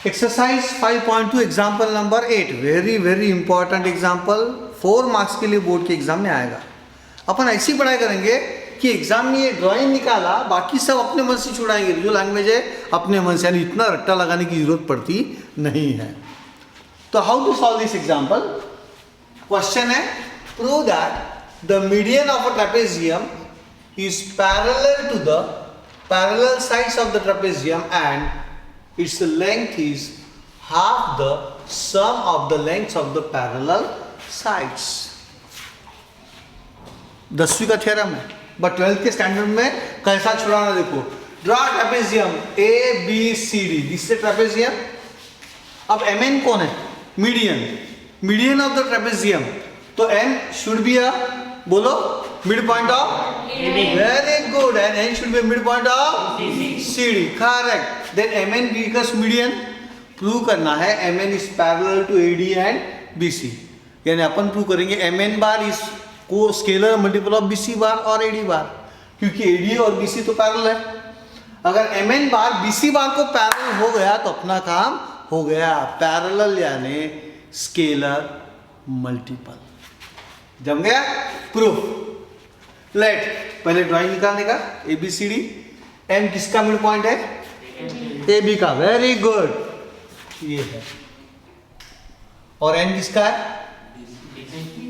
Exercise 5.2 example number 8, very very important example, 4 marks के लिए board के एग्जाम में आएगा। अपन ऐसी पढ़ाई करेंगे कि एग्जाम में ये ड्राइंग निकाला, बाकी सब अपने मन से छुड़ाएंगे, जो लैंग्वेज है अपने मन से, यानी इतना रट्टा लगाने की जरूरत पड़ती नहीं है। तो how to solve this example? Question है, prove that the median of a trapezium is parallel to the parallel sides of the trapezium and its length is half the sum of the lengths of the parallel sides। 10वीं का theorem है, but 12th के standard में कैसा छुड़ाना देखो। Draw trapezium A B C D, this is trapezium. अब M N कौन है? Median of the trapezium. तो एम शुड बी अ, बोलो, mid point of, very good, and N should be mid point of C D, correct. Then M N becomes median. Prove करना है M N is parallel to A D and B C, यानी अपन prove करेंगे M N bar is को scalar multiple of B C bar और A D बार, क्योंकि A D और B सी तो पैरेलल है। अगर M N bar B C बार को पैरेलल हो गया तो अपना काम हो गया। पैरेलल यानी स्केलर मल्टीपल, जम गया। प्रूफ, लेट, पहले ड्राइंग निकालने का, A B C D. M किसका मिड पॉइंट है? ए बी का, वेरी गुड, ये है। और एन किसका है?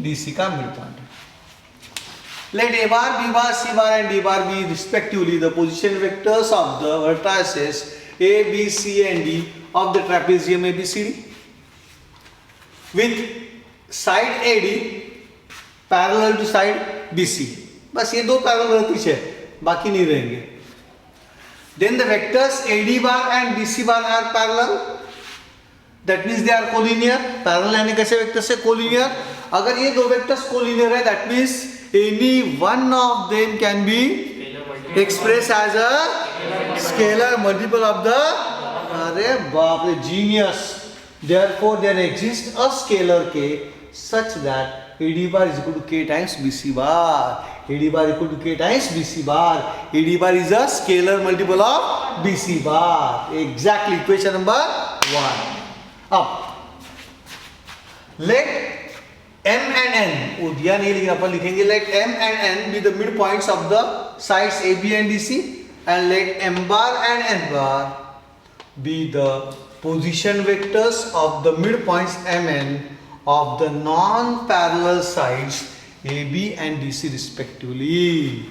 डी सी का मिड पॉइंट है। Let A bar, B bar, C bar and D bar be respectively the position vectors of the vertices A B C and D of the trapezium A B C D with side A D parallel to side B C. बस ये दो parallel पीछे, बाकी नहीं रहेंगे। Then the vectors AD bar and BC bar are parallel. That means they are collinear. Parallel यानी कैसे vector से? collinear. अगर ये दो वेक्टर्स collinear है, that means any one of them can be expressed as a scalar multiple of the, अरे बाप रे, genius. Therefore there exists a scalar k such that AD bar is equal to k times BC bar. AD bar equal to k times BC bar. AD bar is a scalar multiple of BC bar. Exactly, equation number 1. अब let M and N, वो दिया नहीं लेकिन अपन लिखेंगे, let M and N be the midpoints of the sides AB and DC, and let M bar and N bar be the position vectors of the midpoints MN of the non-parallel sides AB and DC respectively.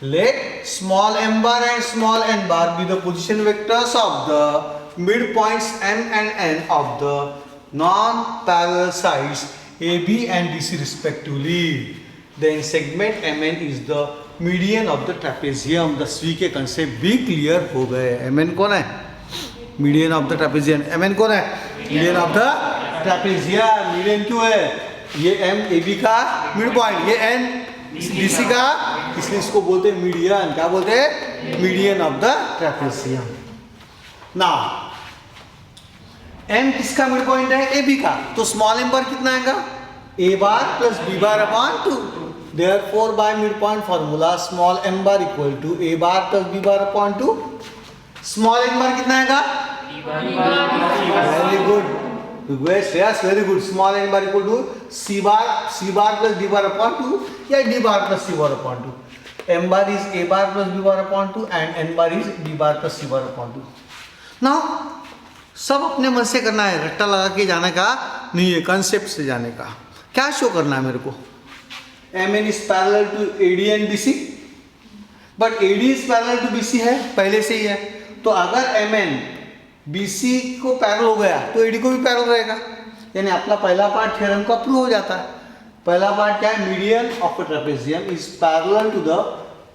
Let small m bar and small n bar be the position vectors of the midpoints M and N of the non-parallel sides AB and DC respectively. Then segment MN is the median of the trapezium. 10वीं के concept भी clear हो गए। MN कौन है? Median of the trapezium. MN कौन है? Median of the trapezium. Median क्यों है? ये M ए बी का मिड पॉइंट, ये N डी सी का, इसलिए इसको बोलते हैं मीडियन। क्या बोलते हैं? Median of the trapezium. Now M किसका मिड पॉइंट है? ए बी का, तो स्मॉल m बार कितना आएगा? a bar plus b bar upon 2। Therefore by mid point formula small m bar equal to a bar plus b bar upon 2। Small n bar कितना आएगा? Very good, yes, very good. Small n bar equal to c bar plus d bar upon 2 या d bar plus c bar upon 2. m bar is a bar plus b bar upon 2 and n bar is d bar plus c bar upon 2. Now सब अपने मन से करना है, रट्टा लगा के जाने का नहीं है, कंसेप्ट से जाने का। क्या शो करना है मेरे को? mn is parallel to AD and BC, but AD is parallel to BC है, पहले से ही है। तो अगर mn BC को पैरेलल हो गया तो AD को भी पैरेलल रहेगा, यानी अपना पहला पार्ट थ्योरम का प्रूव हो जाता है। पहला पार्ट क्या है? Median of a trapezium is parallel to the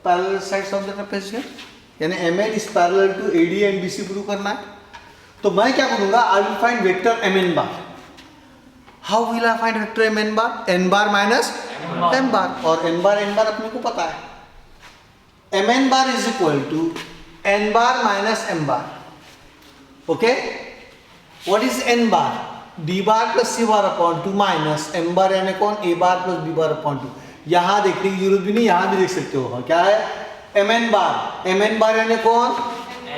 parallel sides of the trapezium, यानी MN is parallel to AD and BC prove करना है। तो मैं क्या करूंगा? I will find vector MN bar. How will I find vector MN bar? n bar minus m bar, और n bar अपने को पता है। MN bar is equal to n bar minus m bar. Okay, what is n bar? d bar plus c bar upon 2 minus m bar यानी कौन? a bar plus b bar upon 2। यहाँ देखने की जरूरत भी नहीं, यहाँ भी देख सकते हो। क्या है? mn बार यानी कौन?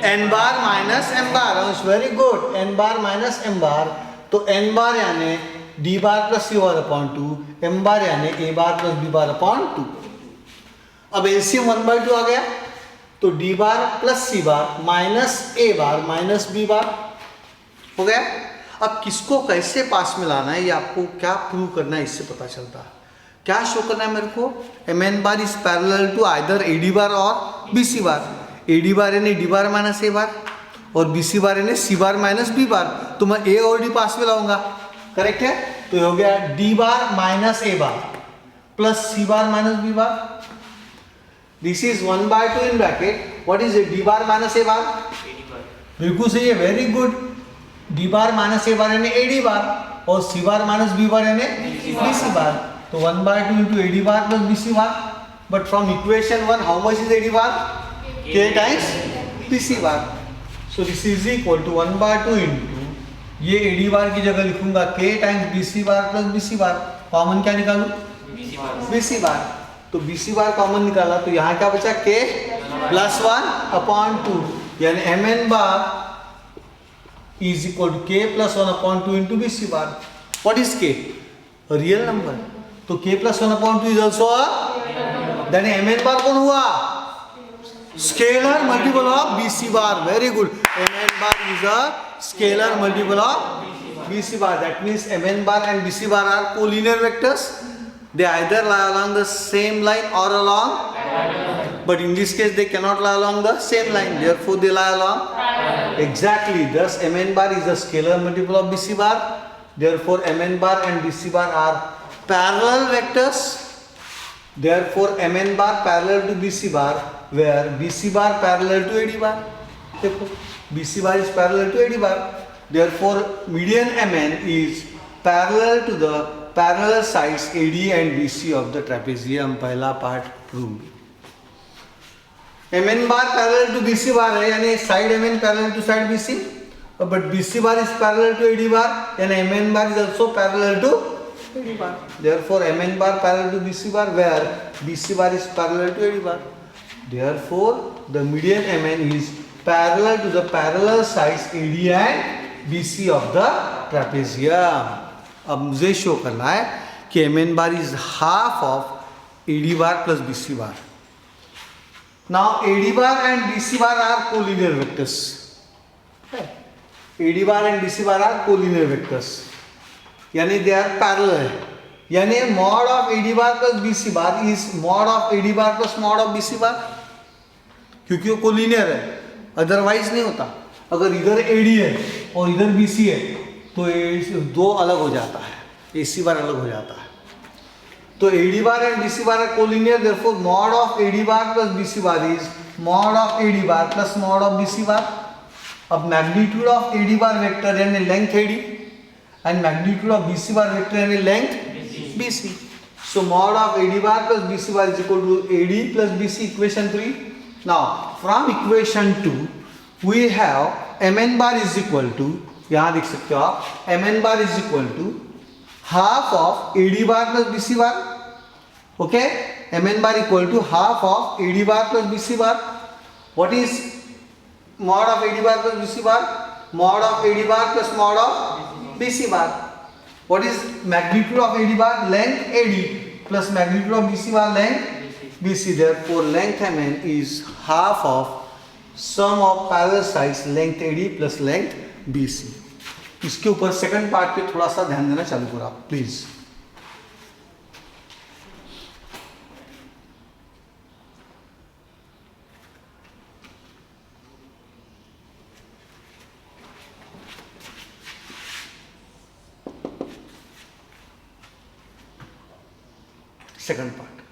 N bar minus M bar, very good, N bar minus M bar, तो एन बार यानी D bar plus C bar upon two, M bar यानी A bar plus B bar upon two. अब LCM 1/2 आ गया, तो D bar plus C bar minus A bar minus B bar हो गया। अब किसको कैसे पास में लाना है, ये आपको क्या प्रूव करना है इससे पता चलता है। क्या शो करना है मेरे को, M N bar is parallel to either A D bar और बी सी बार। ए डी बार यानी डी बार माइनस ए बार और बी सी बार यानी सी बार माइनस बी बार, तो मैं ए और डी पास में लाऊंगा, करेक्ट है। तो ये हो गया D bar minus A bar plus C bar minus B bar. This is 1/2 in bracket, what is it, D bar minus A bar, बिल्कुल सही है, very good. D bar minus A bar यानी A D bar और सी bar minus B बार यानी B C bar, तो 1/2 into A D bar plus B C bar. But from equation 1 how much is A D bar, k times B C bar, so this is equal to 1/2 into, ये A D bar की जगह लिखूंगा k times B C bar plus B C bar, common क्या निकालूं, B C bar, तो B C bar common निकाला, तो यहाँ क्या बचा k प्लस 1/2, यानी M N bar is equal to k plus 1/2 into b c bar. What is k? A real number. तो k plus 1/2 is also a, then mn bar कौन हुआ, scalar multiple of b c bar. Very good. mn bar is a scalar multiple of b c bar. That means mn bar and b c bar are collinear vectors. They either lie along the same line or along, but in this case they cannot lie along the same line, therefore they lie along exactly. Thus mn bar is a scalar multiple of bc bar, therefore mn bar and bc bar are parallel vectors, therefore mn bar parallel to bc bar, where bc bar parallel to ad bar. देखो bc bar is parallel to ad bar, therefore median mn is parallel to the parallel sides ad and bc of the trapezium. पहला part prove. mn bar parallel to bc bar है, यानी side mn parallel to side bc, but bc bar is parallel to ad bar, यानी mn bar is also parallel to ad bar, therefore mn bar parallel to bc bar, where bc bar is parallel to ad bar, therefore the median mn is parallel to the parallel sides ad and bc of the trapezium. अब मुझे show करना है कि mn bar is half of ad bar plus bc bar. Now ad bar and bc bar are collinear vectors. ad bar and bc bar are collinear vectors, यानी they are parallel, यानी mod of ad bar plus bc bar is mod of ad bar plus mod of bc bar, क्योंकि वो collinear है, otherwise नहीं होता। अगर इधर ad है और इधर bc है तो दो अलग हो जाता है, ac bar अलग हो जाता है। तो ad bar and bc bar are collinear, therefore mod of ad bar plus bc bar is mod of ad bar plus mod of bc bar. अब magnitude of ad bar vector यानी length ad and magnitude of bc bar vector यानी length bc. So mod of ad bar plus bc bar is equal to ad plus bc, equation 3. Now from equation 2 we have mn bar is equal to, यहाँ देख सकते हो आप, mn bar is equal to half of ad bar plus bc bar. Okay, mn bar equal to half of ad bar plus bc bar. What is mod of ad bar plus bc bar? Mod of ad bar plus mod of bc bar. What is magnitude of ad bar? Length ad plus magnitude of bc bar, length bc. Therefore length mn is half of sum of parallel sides length ad plus length bc. इसके ऊपर second part पे थोड़ा सा ध्यान देना चालू करो आप please. Second part,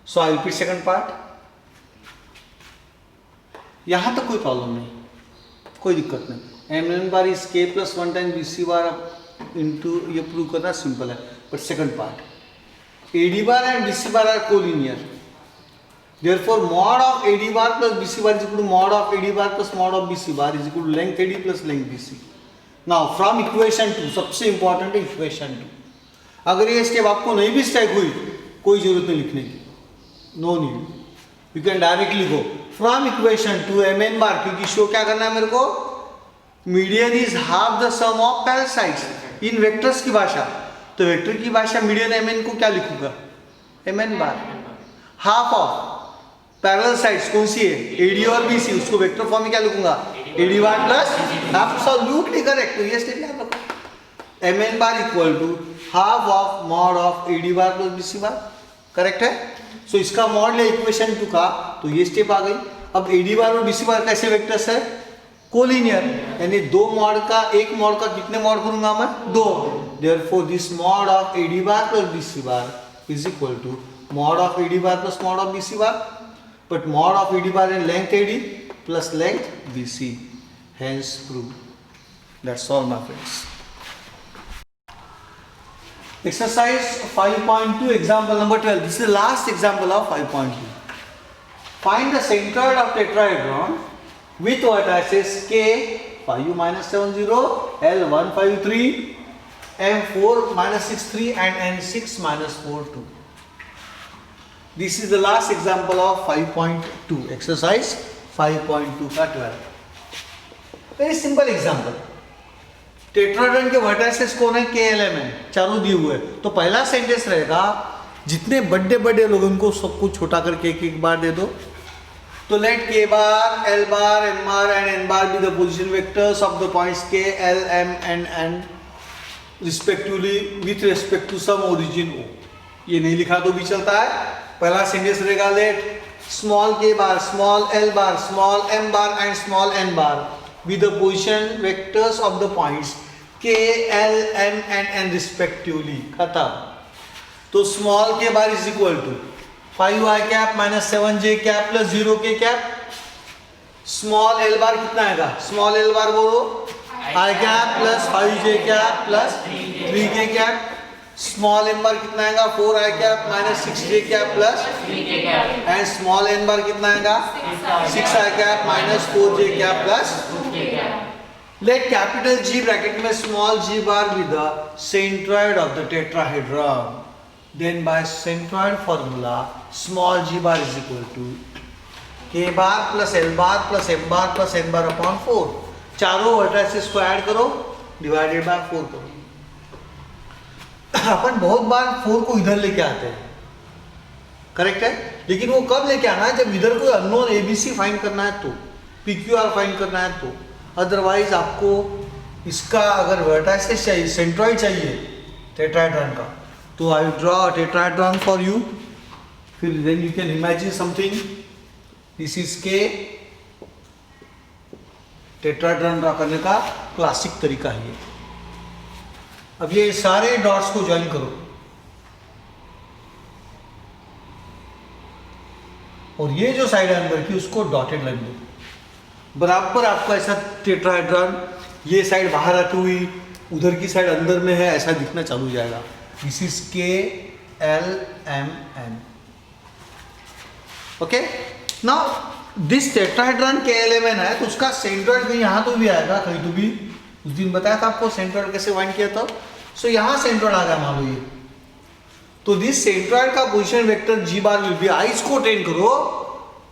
so I repeat second part. यहां तक कोई प्रॉब्लम नहीं, कोई दिक्कत नहीं। mn bar is k plus 1 times bc bar into, ये प्रूव करना सिंपल है। But second part, ad bar and bc bar are collinear, therefore mod of ad bar plus bc bar is equal to mod of ad bar plus mod of bc bar is equal to length ad plus length bc. Now from equation 2, सबसे important है equation 2। अगर ये step आपको नहीं भी strike हुई, कोई जरूरत नहीं लिखने की, no need, you can directly go from equation to M N bar, क्योंकि शो क्या करना है मेरे को, median is half the sum of parallel sides in vectors की भाषा। तो वेक्टर की भाषा मीडियन एम एन को क्या लिखूंगा, M N bar. Half of parallel sides कौन सी है, एडी और बीसी, उसको वेक्टर फॉर्म में क्या लिखूंगा, AD bar plus, absolutely correct. तो ये स्टेप याद रखो, M N bar equal to half of mod of AD bar plus BC bar, correct है। सो इसका मॉड ले इक्वेशन 2 का, तो ये स्टेप आ गई। अब एडी बार और बीसी बार कैसे वेक्टर्स है, कोलिनियर, यानी दो मॉड का, एक मॉड का कितने मॉड करूंगा मैं, 2। Therefore this mod of AD bar plus BC bar is equal to mod of AD bar plus mod of BC bar, but mod of AD bar is length AD plus length BC, hence proved. That's all my friends. Exercise 5.2, example number 12. This is the last example of 5.2. Find the centroid of tetrahedron with vertices K 5u minus 70, L 153, M 4 minus 63 and N 6 minus 42. This is the last example of 5.2, exercise 5.2 का 12. Very simple example. Tetrahedron के vertices कौन है, के L M है, चारों दिए हुए। तो पहला सेंटेंस रहेगा, जितने बड़े बड़े लोग उनको सबको छोटा करके एक बार दे दो। तो let K bar, L bar, M bar and N bar be the position vectors of the points K, L, M and N respectively with respect to some origin O. ये नहीं लिखा तो भी चलता है। पहला सेंटेंस रहेगा, let small K bar, small L bar, small M bar and small N bar be the position vectors of the points K, L, M and N respectively. खत्म। तो small K bar is equal to 5 I cap minus 7 J cap plus 0 K cap. Small L बार कितना आएगा, small L bar बोलो, I cap plus 5 J cap plus 3 K cap. Small M bar कितना आएगा, 4 I cap minus 6 J cap plus 3 K cap. And small N bar कितना आएगा, 6 I cap minus 4 J cap plus 2 K cap. Let capital G bracket में small G bar be the centroid of the tetrahedron. Then by centroid formula small G bar is equal to K bar plus L bar plus M bar plus N bar upon 4। चारों vertices को add करो, divided by 4 करो। अपन बहुत बार 4 को इधर लेके आते हैं, करेक्ट है, लेकिन वो कब लेके आना है, जब इधर कोई अननोन एबीसी फाइंड करना है तो, पीक्यूआर फाइंड करना है तो। अदरवाइज आपको इसका अगर वर्टाइसेस चाहिए, सेंट्रॉइड चाहिए टेट्राहेड्रन का, तो I draw tetrahedron for you. फिर then you can imagine something, this is K. Tetrahedron draw करने का क्लासिक तरीका है। अब ये सारे डॉट्स को ज्वाइन करो और ये जो साइड है अंदर की उसको डॉटेड लाइन दो। बराबर आपको ऐसा टेट्राहेड्रन, ये साइड बाहर आती हुई उधर की साइड अंदर में है, ऐसा दिखना चालू हो जाएगा। This is K L M N. Okay, now this tetrahedron K L M N है, तो उसका सेंट्रॉइड कहीं यहाँ तो भी आएगा, कहीं तो भी। उस दिन बताया था आपको सेंट्रॉइड कैसे वाइंड किया था। सो यहाँ सेंट्रॉइड आ गया मान लो ये। तो दिस सेंट्रॉइड का position vector G bar will be, eyes को ट्रेन करो,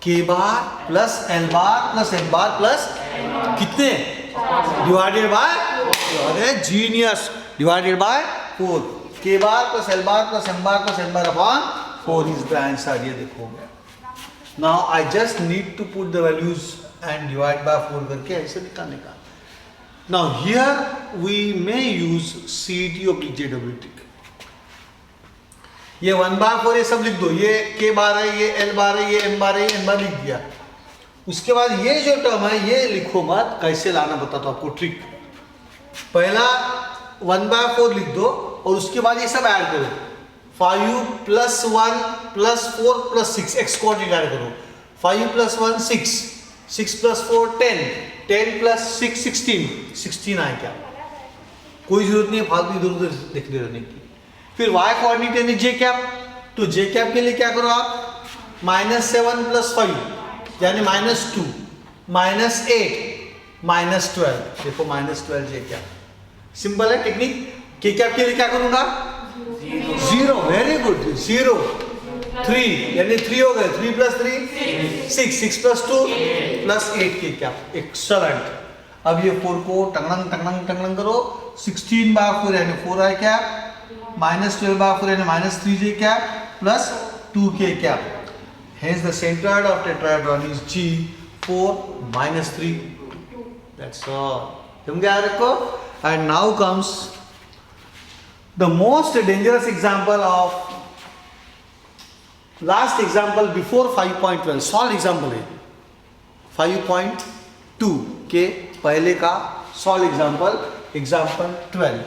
K bar plus L bar plus M bar plus कितने, डिवाइडेड बाय, अरे genius, divided by 4। K bar plus L bar plus M bar plus N bar upon 4 is the answer. ये देखो now I just need to put the values and divide by 4 करके ऐसे निकालने का। Now here we may use CET oblique double-tick. ये 1/4 ये सब लिख दो, ये K बार है, ये L बार है, ये M बार है, ये N बार लिख दिया। उसके बाद ये जो टर्म है ये लिखो मत, कैसे लाना बताता हूँ आपको ट्रिक। पहला 1/4 लिख दो और उसके बाद ये सब ऐड करो, 5 plus 1 plus 4 plus 6, x coordinate add करो। 5 प्लस 1 6, 6 प्लस 4 10, 10 प्लस 6 16, 16 आए क्या, कोई जरूरत नहीं है फालतू इधर उधर देखते रहने की। फिर y कोऑर्डिनेट यानी जे कैप, तो जे कैप के लिए क्या करो आप, -7 प्लस 5 यानी -2, -8 -12, देखो -12 जे कैप। सिंपल है टेक्निक। के कैप के लिए क्या करूंगा, 0, वेरी गुड, 0 3 यानी 3 हो गए, 3 प्लस 3 6, 6 प्लस 2 प्लस 8 के क्या, एक्सलेंट। अब ये 4 को टंगड़ंग टंगड़ंग टंगड़ंग करो, 16 बाय 4 यानी 4 आई क्या, माइनस 12 बाय 4 यानी माइनस 3j क्या, प्लस 2k क्या। Hence the centroid of tetrahedron is G 4 minus 3. That's all. समझे आ रखो? And now comes the most dangerous example of last example before 5.12. Solve example है 5.2 के पहले का solve example, example 12.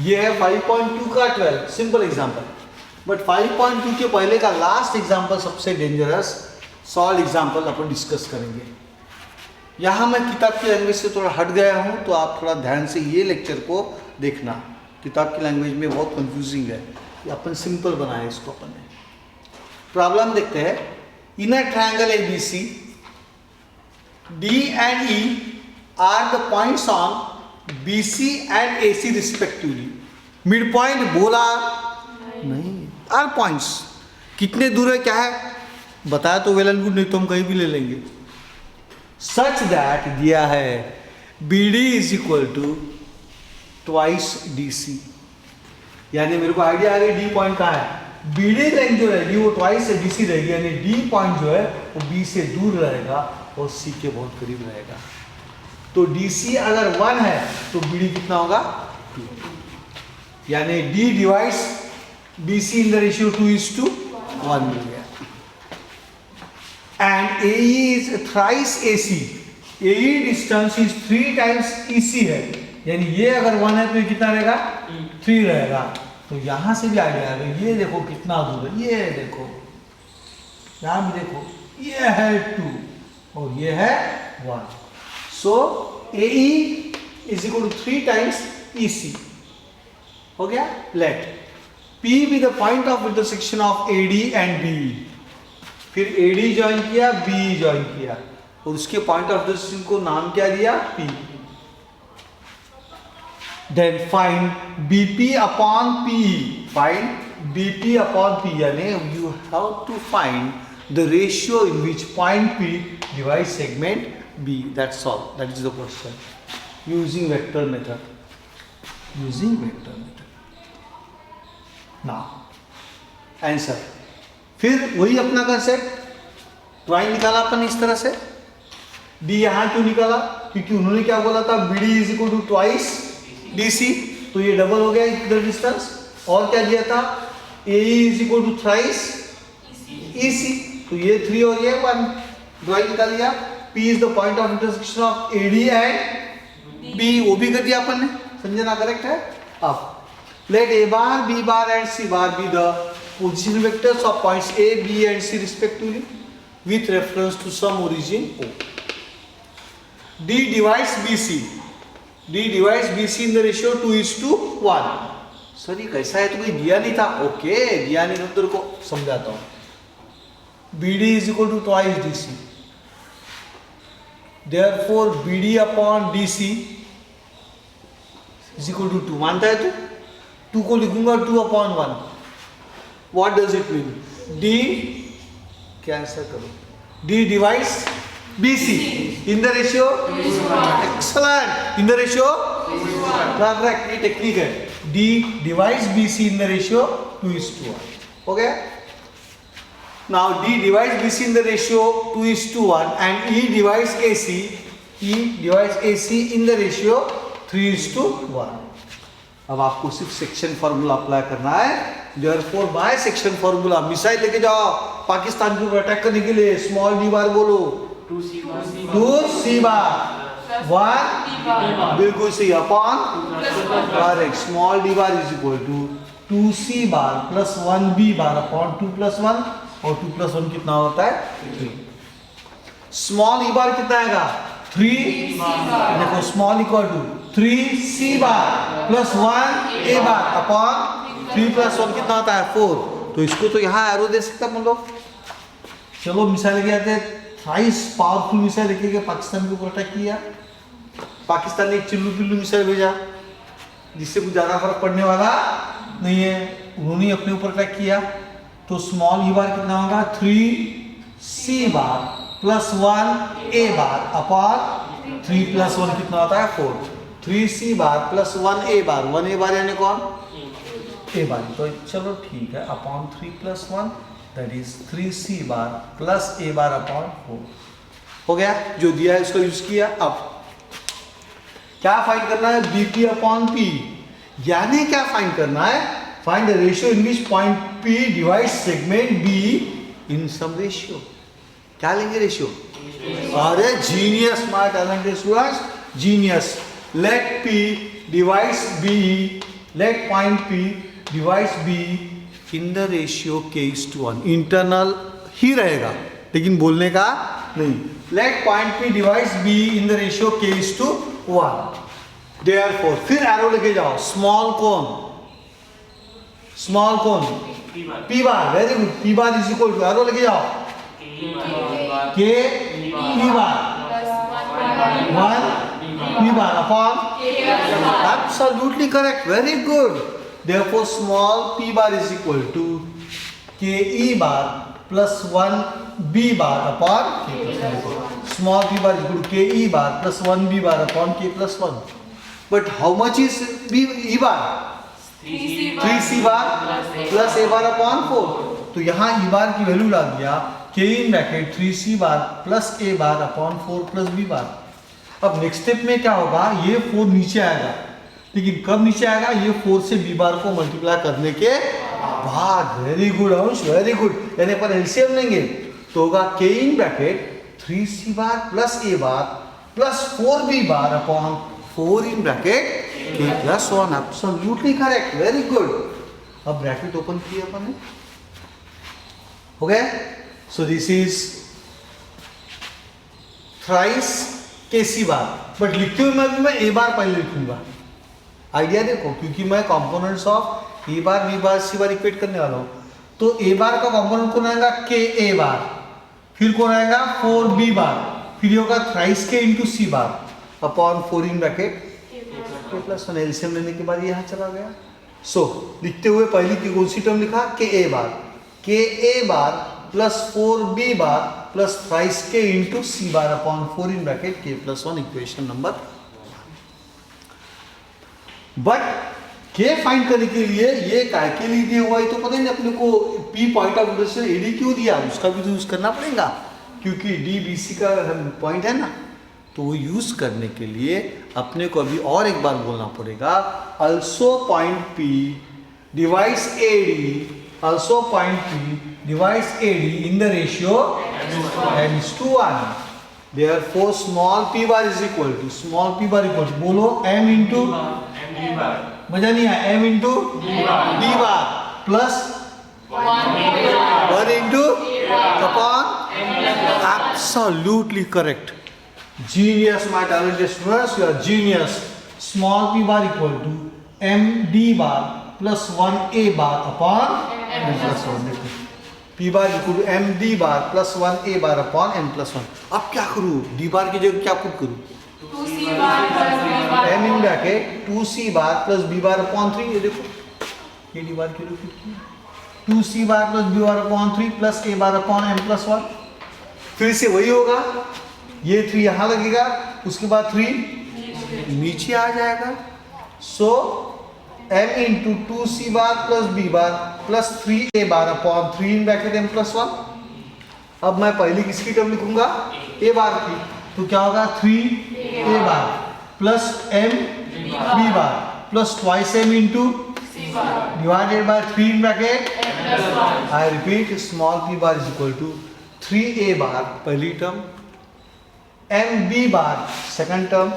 ये है 5.2 का 12 simple example. बट 5.2 के पहले का लास्ट एग्जाम्पल सबसे डेंजरस सॉल्व एग्जाम्पल अपन डिस्कस करेंगे। यहाँ मैं किताब की लैंग्वेज से थोड़ा हट गया हूँ, तो आप थोड़ा ध्यान से ये लेक्चर को देखना। किताब की लैंग्वेज में बहुत कंफ्यूजिंग है, ये अपन सिंपल बनाया इसको। अपन ने प्रॉब्लम देखते हैं। In a triangle ABC D and E are the points on BC and AC respectively. Mid point बोला नहीं, आर पॉइंट्स कितने दूर है, क्या है बताया तो वेल एंड गुड, नहीं तो हम कहीं भी ले लेंगे। सच दैट दिया है BD is equal to twice DC, यानी मेरे को आइडिया आ गया D पॉइंट कहाँ है। BD लेंथ जो रहेगी वो ट्वाइस से DC रहेगी, यानी D पॉइंट जो है वो B से दूर रहेगा और C के बहुत करीब रहेगा। तो DC अगर 1 है तो BD कितना होगा 2, यानी D divides BC in the ratio 2:1 मिल गया। And AE is thrice AC. AE distance is 3 times EC है, यानी ये अगर 1 है तो ये कितना रहेगा 3 रहेगा। तो यहां से भी आइडिया आ गया, ये देखो कितना दूर है, ये देखो यहां भी देखो, ये है 2 और ये है 1। सो AE is equal to 3 times EC हो गया। Let P be the point of intersection of AD and BE, फिर AD ज्वाइन किया, BE ज्वाइन किया और उसके पॉइंट ऑफ इंटरसेक्शन को नाम क्या दिया P। Then find BP upon PE, find BP upon P, यानी you have to find the ratio in which point P divides segment B. That's all. That is the question. Using vector method. Using vector method. Now, answer. फिर वही अपना concept drawing निकाला अपन इस तरह से। D यहाँ क्यों निकाला, क्योंकि उन्होंने क्या बोला था BD is equal to twice DC, तो ये डबल हो गया इधर डिस्टेंस। और क्या दिया था AE is equal to thrice EC, तो ये 3 और ये 1, ड्राइंग निकाल लिया। P is the point of intersection of AD and B, वो भी कर दिया अपन ने, समझना करेक्ट है। अब let A bar, B bar and C bar be the position vectors of points A, B and C respectively with reference to some origin O. D divides BC. D divides BC in the ratio 2:1. Sir ये कैसा है, तो कोई दिया नहीं था। Okay दिया नहीं तो को समझाता हूँ। BD is equal to twice DC. Therefore BD upon DC is equal to 2. मानता है तू? 2 को लिखूंगा 2/1। What does it mean? D cancel करो, D divides BC in the ratio, excellent, in the ratio, correct, ये टेक्निक है। D divides BC in the ratio 2:1, okay? Now D divides BC in the ratio 2:1 and E divides AC, E divides AC in the ratio 3:1। अब आपको सिर्फ section formula apply करना है। Therefore by section formula missile लेके जाओ पाकिस्तान के ऊपर attack करने के लिए, स्मॉल d बार बोलो, 2c बार 1 बिल्कुल सही upon correct, small d bar is equal to 2c bar plus 1b bar upon 2 + 1, और 2 + 1 कितना होता है 3। स्मॉल e बार कितना आएगा 3, देखो small equal to 3c bar plus 1a bar upon 3 + 1 कितना होता है 4। तो इसको तो यहाँ एरो दे सकता हम लोग। चलो मिसाइल लेके आते हैं। थ्राइस पावरफुल मिसाइल लेके गए, पाकिस्तान के ऊपर अटैक किया। पाकिस्तान ने एक चिल्लू पिल्लू मिसाइल भेजा जिससे कुछ ज़्यादा फर्क पड़ने वाला नहीं है, उन्होंने अपने ऊपर अटैक किया। तो स्मॉल ई बार कितना होगा 3c bar plus 1a bar upon 3 plus 1 कितना होता है 4, 3c बार प्लस 1a बार, 1a बार यानी कौन a बार, तो चलो ठीक है upon 3 plus 1 that is 3c bar plus a bar upon 4 हो गया। जो दिया है उसको यूज किया। अब क्या फाइंड करना है bp अपॉन p, यानी क्या फाइंड करना है, find the ratio in which point p divide segment b in some ratio. क्या लेंगे रेशियो, अरे genius my talented students, genius. Let p divides b, let point p divides b in the ratio k:1, internal ही रहेगा लेकिन बोलने का नहीं। Let point p divides b in the ratio k:1, therefore फिर एरो लेके जाओ, स्मॉल कौन, स्मॉल कौन p bar, very good, p bar is equal to arrow लेके जाओ k p bar 1 p bar upon, absolutely correct, very good. Therefore small p bar is equal to k e bar plus 1 b bar upon k plus 1। Small p bar is equal to k e bar plus 1 b bar upon k plus 1। But how much is b e bar, 3c bar plus a bar upon 4। तो यहाँ e बार की value डाल दिया k in bracket 3c bar plus a bar upon 4 plus b बार। अब next step में क्या होगा, ये 4 नीचे आएगा, लेकिन कब नीचे आएगा, ये 4 से b बार को मल्टीप्लाई करने के बाद। वेरी गुड अंश, वेरी गुड। यानी पर एलसीएम लेंगे तो होगा k in bracket 3c bar plus a bar plus 4b bar upon 4 in bracket k plus 1, absolutely correct, very good. अब ब्रैकेट ओपन किया अपन ने, हो गया। सो this is thrice kc bar, but लिखते हुए मैं a बार पहले लिखूंगा। आइडिया देखो, क्योंकि मैं components of a bar b bar c bar equate करने वाला हूं, तो a बार का कंपोनेंट कौन आएगा k a बार, फिर कौन आएगा 4b बार, फिर होगा thrice k into c bar upon 4 in bracket k plus 1। LCM लेने के बाद यहाँ चला गया। सो लिखते हुए पहली की कौन सी टर्म लिखा, k a bar plus 4b bar plus thrice k into c bar upon 4 in bracket k plus 1, equation number. But k find करने के लिए ये काय के लिए दिया हुआ है तो पता नहीं अपने को p पॉइंट ऑफ व्यू से ad क्यों दिया, उसका भी तो यूज करना पड़ेगा, क्योंकि d bc का पॉइंट है ना, तो वो यूज करने के लिए अपने को अभी और एक बार बोलना पड़ेगा, also point p divides ad, also point p divides ad in the ratio n:1. Therefore small p bar is equal to, small p bar equal to, बोलो m into मजा नहीं आया, m into d bar plus 1 into upon, absolutely correct, genius my talented students, you are genius। small p bar equal to m d bar plus 1 a bar upon n plus 1। p bar equal to m d bar plus 1 a bar upon n plus 1। अब क्या करूँ, d बार की जगह क्या put करूँ, 2c bar plus b bar, m in bracket 2c bar plus b bar upon 3। ये देखो ये d बार की जगह पुट किया, 2c bar plus b bar upon 3 plus a bar upon n plus 1। फिर से वही होगा, ये 3 यहाँ लगेगा, उसके बाद 3 नीचे आ जाएगा। सो m into 2c bar plus b bar plus 3a bar upon 3 in bracket m plus 1। अब मैं पहली किसकी टर्म लिखूंगा, a बार की, तो क्या होगा 3a bar plus m b bar plus twice m into divided by 3 in bracket n plus 1। I repeat, small p bar is equal to 3a bar पहली term, m b bar second term,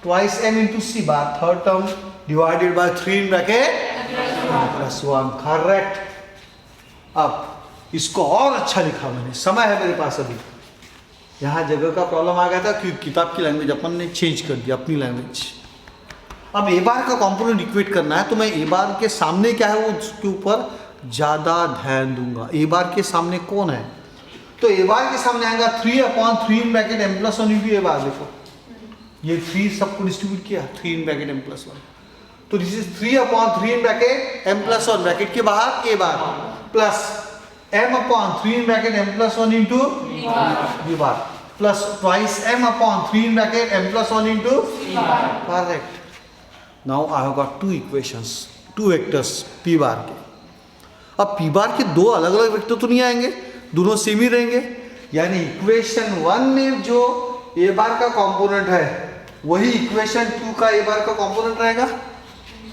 twice m into c bar third term divided by 3 in bracket plus 1, correct. अब इसको और अच्छा लिखा मैंने, समय है मेरे पास अभी, यहाँ जगह का प्रॉब्लम आ गया था क्योंकि किताब की लैंग्वेज अपन ने चेंज कर दिया अपनी लैंग्वेज। अब ए बार का कंपोनेंट इक्वेट करना है तो मैं ए बार के सामने क्या है वो उसके ऊपर ज़्यादा ध्यान दूंगा। ए बार के सामने कौन है, तो ए बार के सामने आएगा 3/3 in bracket m plus 1 into A bar. देखो ये 3 सबको डिस्ट्रीब्यूट किया, 3 इन ब्रैकेट m प्लस 1, तो this is 3/3 in bracket m plus 1, bracket के बाहर a bar plus m upon 3 in bracket m plus 1 into v bar plus twice m upon 3 in bracket m plus 1 into correct. Now I have got two equations, two vectors p bar के. अब p bar के दो अलग अलग vector तो नहीं आएंगे, दोनों सेम ही रहेंगे. यानी इक्वेशन 1 में जो a बार का कंपोनेंट है वही इक्वेशन 2 का a बार का कंपोनेंट रहेगा.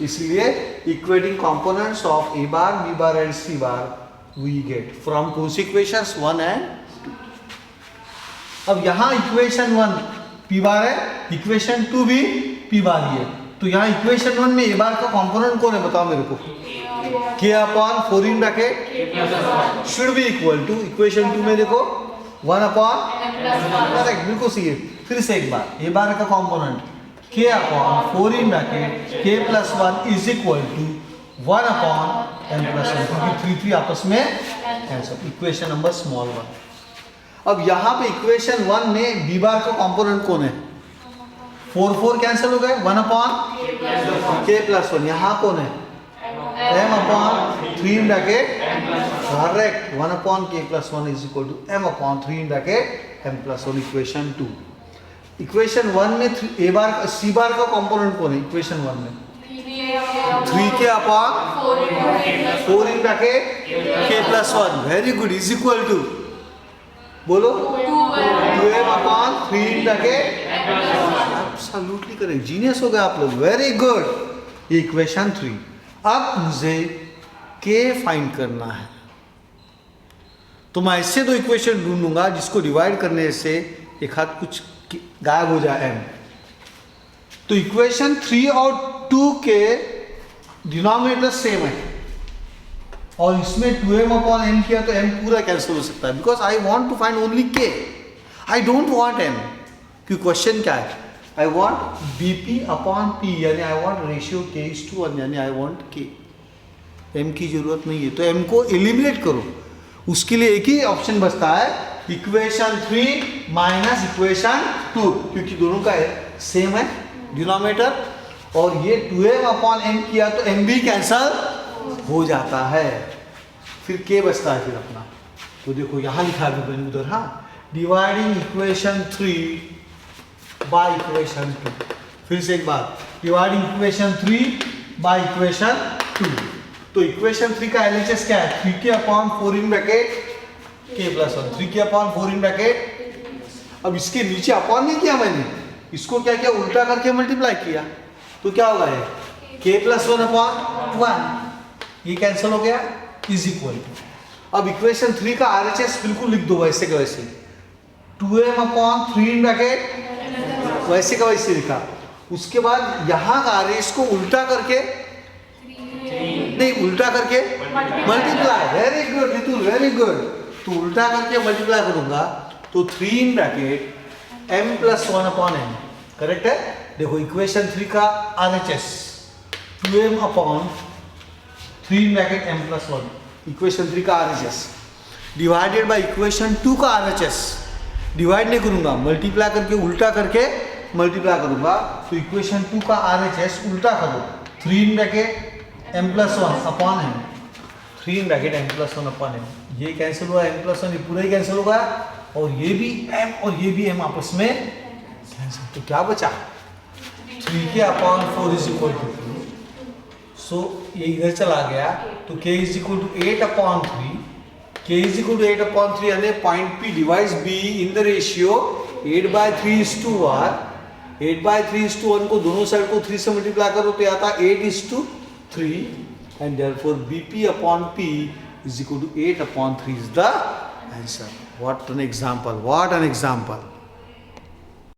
इसलिए equating components of a bar b bar and c bar we get from कौन इक्वेशंस 1 एंड 2. अब यहाँ इक्वेशन 1 p बार है, इक्वेशन 2 भी p बार ही है. तो यहाँ इक्वेशन 1 में a बार का कंपोनेंट कौन है बताओ मेरे को. k upon 4 in bracket should be equal to equation 2 में देखो 1 अपॉन करेक्ट बिल्कुल सही है. फिर से एक बार a बार का component k upon 4 in bracket k plus 1 is equal to 1 upon m plus 1 क्योंकि 3 आपस में कैंसिल. Equation number small 1. अब यहाँ पे इक्वेशन 1 में b बार का कंपोनेंट कौन है. 4 कैंसिल हो गए 1 अपॉन k प्लस 1. यहाँ कौन है m upon 3 in bracket correct 1 upon k plus 1 is equal to m upon 3 in bracket m plus 1. Equation 2. Equation 1 में a बार c बार का कंपोनेंट कौन है इक्वेशन 1 में 3k upon 4 in bracket k plus 1 very good is equal to बोलो 2m upon 3 in bracket absolutely correct. Genius हो गए आप लोग, वेरी गुड. ये इक्वेशन 3. अब मुझे k फाइंड करना है तो मैं ऐसे दो इक्वेशन ढूंढूंगा जिसको डिवाइड करने से एक हाथ कुछ गायब हो जाए m. तो इक्वेशन 3 और 2 के डिनोमिनेटर सेम है और इसमें 2m अपॉन m किया तो m पूरा कैंसिल हो सकता है because I want to find only k. I don't want m. क्योंकि क्वेश्चन क्या है I want bp upon p यानी आई वॉन्ट रेशियो k:1 यानी आई वॉन्ट k. m की जरूरत नहीं है तो m को एलिमिनेट करो. उसके लिए एक ही ऑप्शन बचता है इक्वेशन 3 माइनस इक्वेशन 2 क्योंकि दोनों का सेम है डिनोमिनेटर और ये 2m अपॉन m किया तो m भी कैंसल हो जाता है. फिर k बचता है फिर अपना. तो देखो यहाँ लिखा है मैंने उधर. हाँ डिवाइडिंग इक्वेशन 3 बाय इक्वेशन 2. फिर से एक बात डिवाइडिंग इक्वेशन 3 बाय इक्वेशन 2. तो इक्वेशन 3 का एलएचएस क्या है 3k upon 4 in bracket k plus 1 3k upon 4 in bracket. अब इसके नीचे अपॉन नहीं किया मैंने, इसको क्या किया उल्टा करके मल्टीप्लाई किया तो क्या होगा ये k प्लस 1 अपॉन 1 ये कैंसिल हो गया इज इक्वल टू. अब इक्वेशन 3 का आरएचएस बिल्कुल लिख दो वैसे का वैसे 2m अपॉन 3 इन ब्रैकेट वैसे का वैसे लिखा. उसके बाद यहाँ का आरएचएस को उल्टा करके नहीं उल्टा करके multiply. Very good Ritul very good. तो उल्टा करके मल्टीप्लाई करूंगा तो 3 in bracket m plus 1 upon m correct है. देखो इक्वेशन 3 का RHS 2m upon 3 in bracket m plus 1 equation 3 का आरएचएस डिवाइडेड बाय इक्वेशन 2 का आरएचएस. डिवाइड नहीं करूंगा मल्टीप्लाई करके उल्टा करके मल्टीप्लाई करूंगा तो इक्वेशन 2 का आरएचएस उल्टा करो 3 in bracket m plus 1 upon m 3 in bracket m plus 1 upon m. ये कैंसिल हुआ m प्लस 1 ये पूरा ही कैंसिल होगा और ये भी m और ये भी m आपस में कैंसिल. तो क्या बचा 3k upon 4 is equal to 2. So ये इधर चला गया तो k is equal to 8 upon 3. k is equal to 8 upon 3 यानी point p divides b in the ratio 8/3:1. 8/3:1 को दोनों साइड को 3 से मल्टीप्लाई करो तो आता 8:3 and therefore bp upon p is equal to 8 upon 3 is the answer. What an example, what an example.